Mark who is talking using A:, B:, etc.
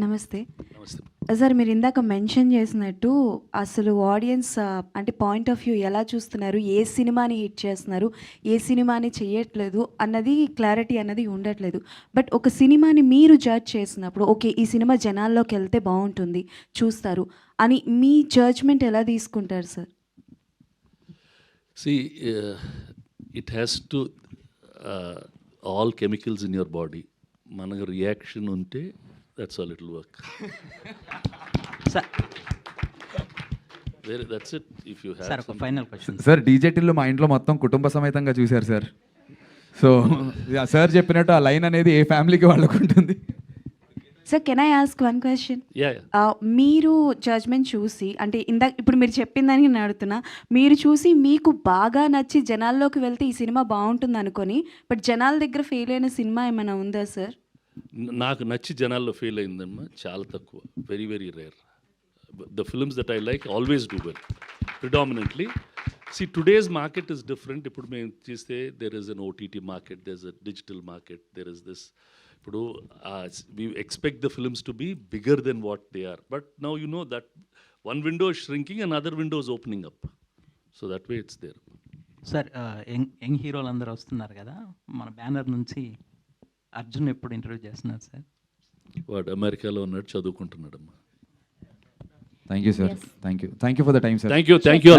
A: నమస్తే
B: నమస్తే.
A: సార్. మీరు ఇందాక మెన్షన్ చేసినట్టు అసలు ఆడియన్స్ అంటే పాయింట్ ఆఫ్ వ్యూ ఎలా చూస్తున్నారు, ఏ సినిమాని హిట్ చేస్తున్నారు, ఏ సినిమాని చేయట్లేదు అన్నది క్లారిటీ అన్నది ఉండట్లేదు. బట్ ఒక సినిమాని మీరు జడ్జ్ చేసినప్పుడు ఓకే ఈ సినిమా జనాల్లోకి వెళ్తే బాగుంటుంది చూస్తారు అని మీ జడ్జ్మెంట్ ఎలా తీసుకుంటారు sir?
B: See, it has to all chemicals in your body. మనకు రియాక్షన్ ఉంటే that's all it will work. That's it. If you have
C: sir, ఒక ఫైనల్ క్వశ్చన్
D: సార్, డీజేటీల్లో మా ఇంట్లో మొత్తం కుటుంబ సమేతంగా చూశారు సార్. సో సార్ చెప్పినట్టు ఆ లైన్ అనేది ఏ ఫ్యామిలీకి వాళ్ళకు ఉంటుంది.
A: Sir, can I ask one question?
B: yeah.
A: మీరు జడ్జ్మెంట్ చూసి అంటే ఇప్పుడు మీరు చెప్పిందని నేను అడుగుతున్నా, మీరు చూసి మీకు బాగా నచ్చి జనాల్లోకి వెళ్తే ఈ సినిమా బాగుంటుంది అనుకొని బట్ జనాల దగ్గర ఫెయిల్ అయిన సినిమా ఏమైనా ఉందా సార్?
B: నాకు నచ్చి జనాల్లో ఫెయిల్ అయిందమ్మా చాలా తక్కువ, very very rare. The films that I like always do well predominantly. See, today's market is different. ఇప్పుడు మేము చేస్తే there is an OTT market, there's a digital market, there is this. ఇప్పుడు we expect the films to be bigger than what they are. But now you know that one window is shrinking and other window is opening up. So that way it's there.
C: Sir, young హీరోలు అందరూ వస్తున్నారు కదా, మన banner నుంచి అర్జున్ ఎప్పుడు interview చేస్తున్నారు sir?
B: వాడు అమెరికాలో ఉన్నాడు, చదువుకుంటున్నాడమ్మా.
D: Thank you sir. Thank you for the time sir.
B: Thank you.
D: Thank you.